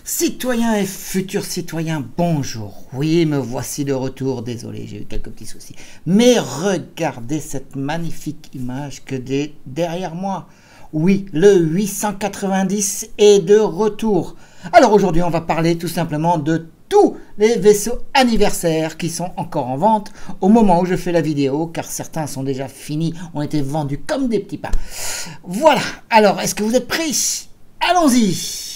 Citoyens et futurs citoyens, bonjour. Oui, me voici de retour. Désolé, j'ai eu quelques petits soucis. Mais regardez cette magnifique image que derrière moi. Oui, le 890 est de retour. Alors aujourd'hui, on va parler tout simplement de tous les vaisseaux anniversaires qui sont encore en vente au moment où je fais la vidéo, car certains sont déjà finis, ont été vendus comme des petits pains. Voilà, alors est-ce que vous êtes prêts? Allons-y!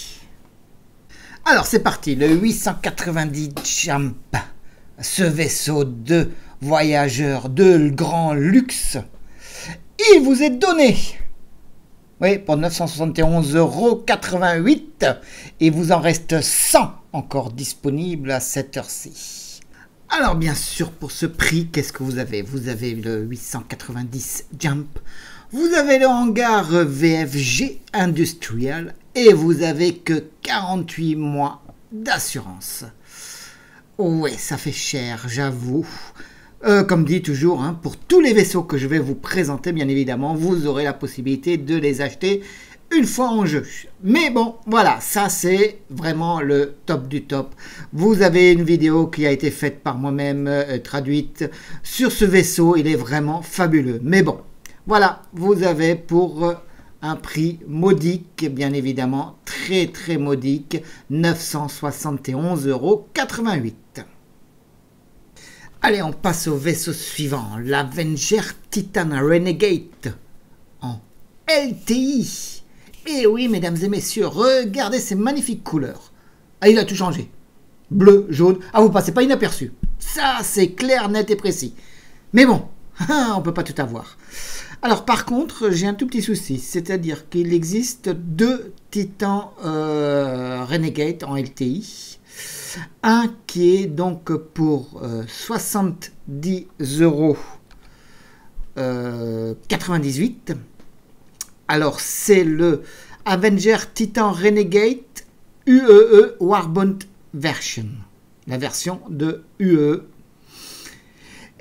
Alors c'est parti, le 890 Jump, ce vaisseau de voyageurs de grand luxe, il vous est donné, oui, pour 971,88 €, et vous en reste 100 encore disponibles à cette heure-ci. Alors bien sûr, pour ce prix, qu'est-ce que vous avez? Vous avez le 890 Jump, vous avez le hangar VFG Industrial, et vous avez que 48 mois d'assurance. Ouais, ça fait cher, j'avoue. Comme dit toujours, hein, pour tous les vaisseaux que je vais vous présenter, bien évidemment, vous aurez la possibilité de les acheter une fois en jeu. Mais bon, voilà, ça c'est vraiment le top du top. Vous avez une vidéo qui a été faite par moi-même, traduite sur ce vaisseau. Il est vraiment fabuleux. Mais bon, voilà, vous avez pour un prix modique, bien évidemment, très modique, 971,88 €. Allez, on passe au vaisseau suivant, l'Avenger Titan Renegade en LTI. Et oui, mesdames et messieurs, regardez ces magnifiques couleurs. Ah, il a tout changé. Bleu, jaune, ah, vous passez pas inaperçu. Ça, c'est clair, net et précis. Mais bon, on peut pas tout avoir. Alors par contre, j'ai un tout petit souci, c'est-à-dire qu'il existe deux Titans Renegade en LTI. Un qui est donc pour 70,98 €. Alors c'est le Avenger Titan Renegade UEE Warbound Version, la version de UEE.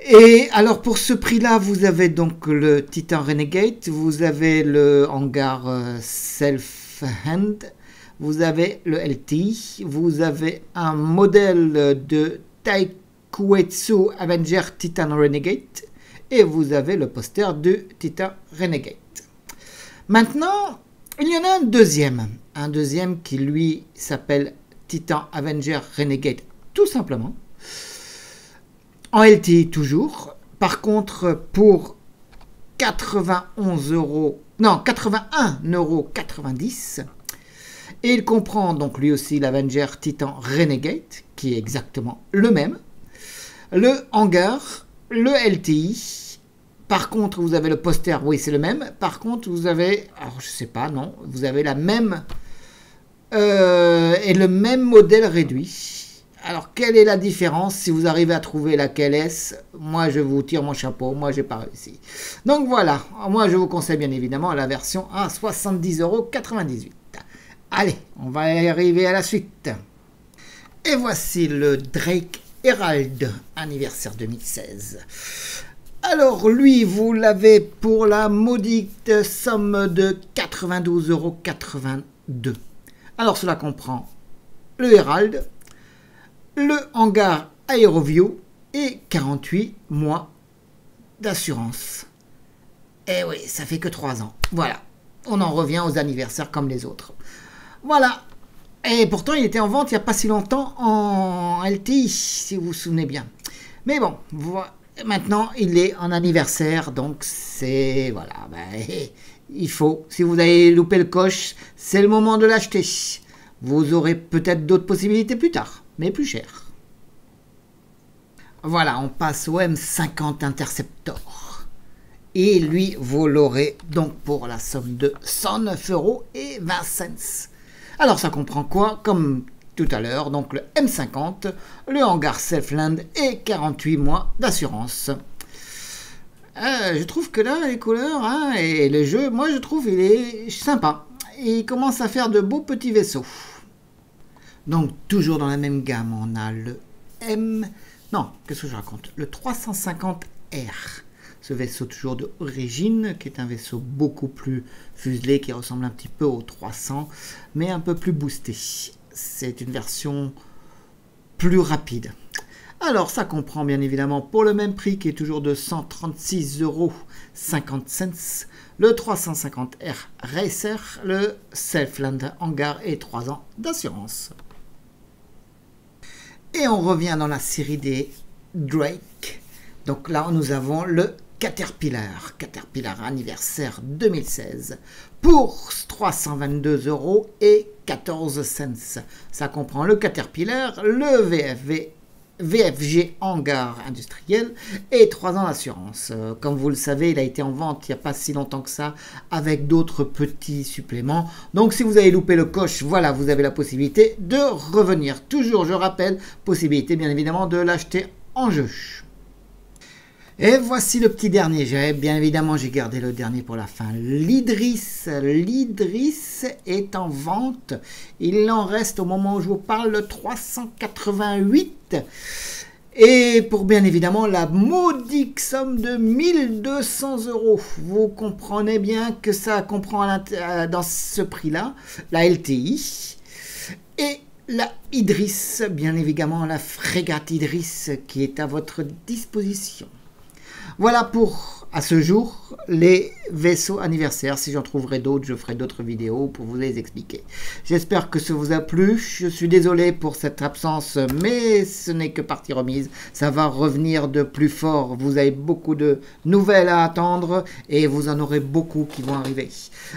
Et alors pour ce prix-là, vous avez donc le Titan Renegade, vous avez le hangar Self-Hand, vous avez le LTI, vous avez un modèle de Taikuetsu Avenger Titan Renegade et vous avez le poster du Titan Renegade. Maintenant, il y en a un deuxième qui lui s'appelle Titan Avenger Renegade tout simplement. En LTI toujours, par contre pour 81,90 €, et il comprend donc lui aussi l'Avenger Titan Renegade, qui est exactement le même, le hangar, le LTI, par contre vous avez le poster, oui c'est le même, par contre vous avez, alors je sais pas, non, vous avez la même, et le même modèle réduit. Alors, quelle est la différence? Si vous arrivez à trouver laquelle est-ce, moi je vous tire mon chapeau, moi j'ai pas réussi. Donc voilà, moi je vous conseille bien évidemment la version à 70,98 €. Allez, on va arriver à la suite. Et voici le Drake Herald anniversaire 2016. Alors lui, vous l'avez pour la maudite somme de 92,82 €. Alors cela comprend le Herald, le hangar Aeroview et 48 mois d'assurance. Eh oui, ça fait que 3 ans. Voilà, on en revient aux anniversaires comme les autres. Voilà, et pourtant il était en vente il n'y a pas si longtemps en LTI, si vous vous souvenez bien. Mais bon, maintenant il est en anniversaire, donc c'est... Voilà, il faut, si vous avez loupé le coche, c'est le moment de l'acheter. Vous aurez peut-être d'autres possibilités plus tard, mais plus cher. Voilà, on passe au M50 Interceptor. Et lui, vous l'aurez donc pour la somme de 109,20 €. Alors ça comprend quoi? Comme tout à l'heure, donc le M50, le hangar Self-Land et 48 mois d'assurance. Je trouve que là, les couleurs hein, et le jeu, moi je trouve il est sympa. Il commence à faire de beaux petits vaisseaux. Donc toujours dans la même gamme, on a le Non, qu'est-ce que je raconte? Le 350R. Ce vaisseau toujours d'origine, qui est un vaisseau beaucoup plus fuselé, qui ressemble un petit peu au 300, mais un peu plus boosté. c'est une version plus rapide. Alors ça comprend bien évidemment pour le même prix qui est toujours de 136,50 €, le 350R Racer, le Selfland Hangar et 3 ans d'assurance. Et on revient dans la série des Drake. Donc là nous avons le Caterpillar anniversaire 2016 pour 322,14 €. Ça comprend le Caterpillar, le VFG hangar industriel et 3 ans d'assurance. Comme vous le savez, il a été en vente il n'y a pas si longtemps que ça avec d'autres petits suppléments. Donc si vous avez loupé le coche, voilà, vous avez la possibilité de revenir. Toujours, je rappelle, possibilité bien évidemment de l'acheter en jeu. Et voici le petit dernier. Bien évidemment, j'ai gardé le dernier pour la fin. L'Idris est en vente. Il en reste au moment où je vous parle le 388. Et pour bien évidemment la modique somme de 1200 €. Vous comprenez bien que ça comprend dans ce prix-là la LTI et la Idris, bien évidemment la frégate Idris qui est à votre disposition. Voilà pour, à ce jour, les vaisseaux anniversaires. Si j'en trouverai d'autres, je ferai d'autres vidéos pour vous les expliquer. J'espère que ça vous a plu. Je suis désolé pour cette absence, mais ce n'est que partie remise. Ça va revenir de plus fort. Vous avez beaucoup de nouvelles à attendre et vous en aurez beaucoup qui vont arriver.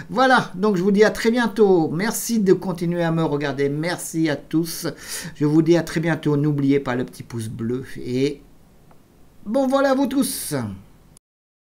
Voilà, donc je vous dis à très bientôt. Merci de continuer à me regarder. Merci à tous. Je vous dis à très bientôt. N'oubliez pas le petit pouce bleu et bon voilà à vous tous.